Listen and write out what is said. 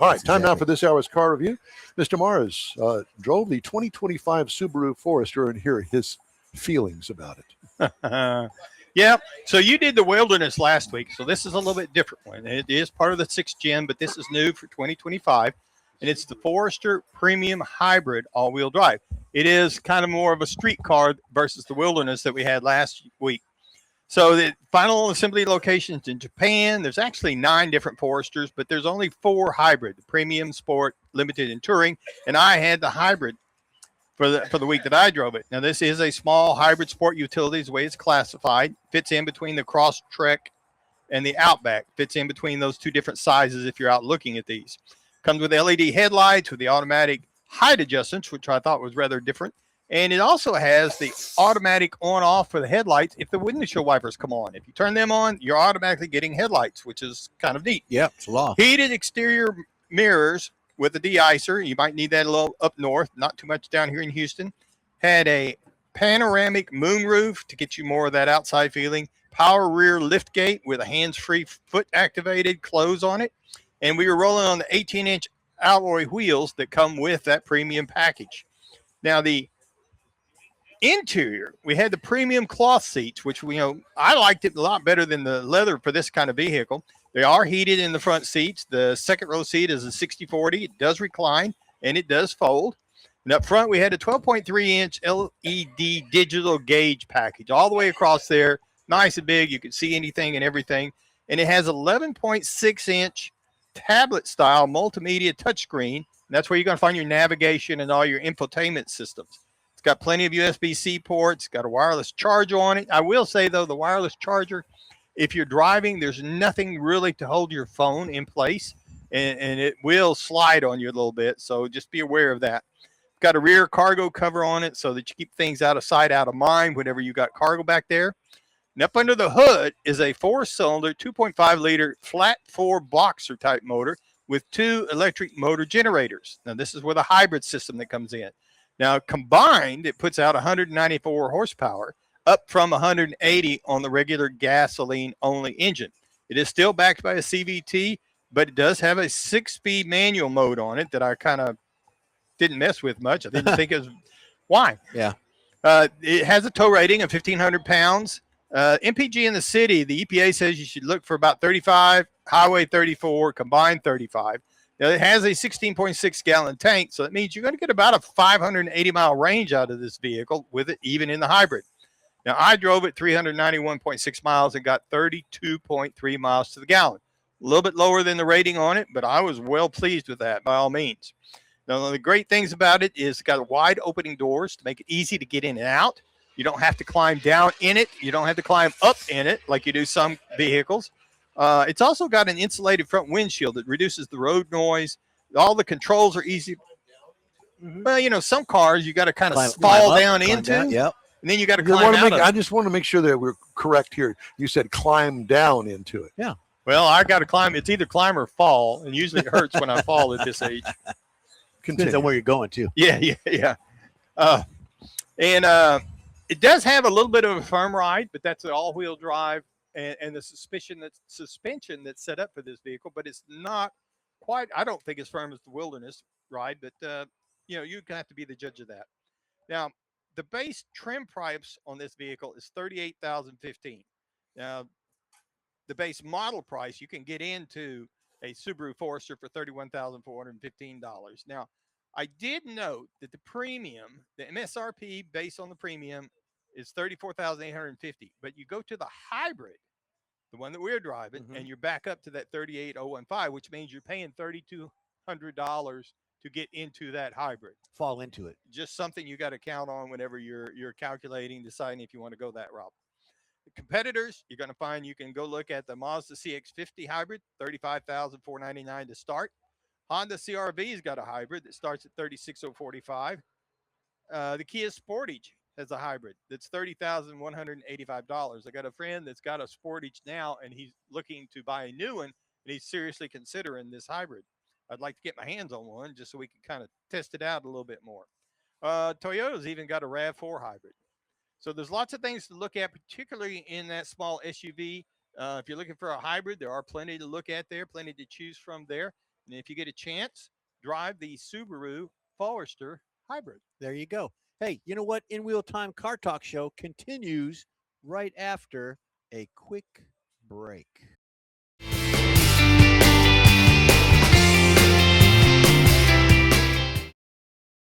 All right, time now for this hour's car review. Mr. Mars drove the 2025 Subaru Forester, and here are his feelings about it. Yeah, so you did the Wilderness last week, so this is a little bit different one. It is part of the 6th gen, but this is new for 2025, and it's the Forester Premium Hybrid all-wheel drive. It is kind of more of a street car versus the Wilderness that we had last week. So the final assembly locations in Japan, there's actually 9 different Foresters, but there's only 4 hybrid, the Premium, Sport, Limited, and Touring, and I had the hybrid for the week that I drove it. Now, this is a small hybrid sport utility, is the way it's classified. Fits in between the Crosstrek and the Outback. Fits in between those 2 different sizes if you're out looking at these. Comes with LED headlights with the automatic height adjustments, which I thought was rather different. And it also has the automatic on-off for the headlights if the windshield wipers come on. If you turn them on, you're automatically getting headlights, which is kind of neat. Yeah, it's a law. Heated exterior mirrors with a de-icer. You might need that a little up north, not too much down here in Houston. Had a panoramic moonroof to get you more of that outside feeling. Power rear liftgate with a hands-free foot activated close on it. And we were rolling on the 18-inch alloy wheels that come with that premium package. Now, the interior, we had the premium cloth seats, which I liked it a lot better than the leather for this kind of vehicle. They are heated in the front seats. The second row seat is a 60/40. It does recline and it does fold. And up front, we had a 12.3-inch LED digital gauge package all the way across there. Nice and big. You can see anything and everything. And it has 11.6-inch tablet-style multimedia touchscreen. And that's where you're going to find your navigation and all your infotainment systems. It's got plenty of USB-C ports. Got a wireless charger on it. I will say, though, the wireless charger, if you're driving, there's nothing really to hold your phone in place, and it will slide on you a little bit, so just be aware of that. Got a rear cargo cover on it so that you keep things out of sight, out of mind whenever you got cargo back there. And up under the hood is a 4-cylinder, 2.5-liter flat-4 boxer-type motor with 2 electric motor generators. Now, this is where the hybrid system that comes in. Now, combined, it puts out 194 horsepower, up from 180 on the regular gasoline-only engine. It is still backed by a CVT, but it does have a 6-speed manual mode on it that I kind of didn't mess with much. I didn't think it was why. Yeah. It has a tow rating of 1,500 pounds. MPG in the city, the EPA says you should look for about 35, highway 34, combined 35. Now, it has a 16.6-gallon tank, so that means you're going to get about a 580-mile range out of this vehicle with it, even in the hybrid. Now, I drove it 391.6 miles and got 32.3 miles to the gallon. A little bit lower than the rating on it, but I was well pleased with that by all means. Now, one of the great things about it is it's got wide opening doors to make it easy to get in and out. You don't have to climb down in it. You don't have to climb up in it like you do some vehicles. It's also got an insulated front windshield that reduces the road noise. All the controls are easy. Well, some cars you got to kind of fall down into. Yep. And then you got to climb out of it. I just want to make sure that we're correct here. You said climb down into it. Yeah. Well, I got to climb. It's either climb or fall, and usually it hurts when I fall at this age. Depends on where you're going to. Yeah. And it does have a little bit of a firm ride, but that's an all-wheel drive, and the suspension that's set up for this vehicle, but it's not quite. I don't think as firm as the Wilderness ride, but you're gonna have to be the judge of that. Now, the base trim price on this vehicle is $38,015. Now, the base model price, you can get into a Subaru Forester for $31,415. Now, I did note that the premium, the MSRP based on the premium is $34,850, but you go to the hybrid, the one that we're driving, and you're back up to that $38,015, which means you're paying $3,200 to get into that hybrid. Fall into it. Just something you got to count on whenever you're calculating, deciding if you want to go that route. The competitors, you're going to find you can go look at the Mazda CX-50 hybrid, $35,499 to start. Honda CR-V's got a hybrid that starts at $36,045. The Kia Sportage has a hybrid that's $30,185. I got a friend that's got a Sportage now, and he's looking to buy a new one, and he's seriously considering this hybrid. I'd like to get my hands on one just so we can kind of test it out a little bit more. Toyota's even got a RAV4 hybrid. So there's lots of things to look at, particularly in that small SUV. If you're looking for a hybrid, there are plenty to look at there, plenty to choose from there. And if you get a chance, drive the Subaru Forester Hybrid. There you go. Hey, you know what? InWheelTime Car Talk Show continues right after a quick break.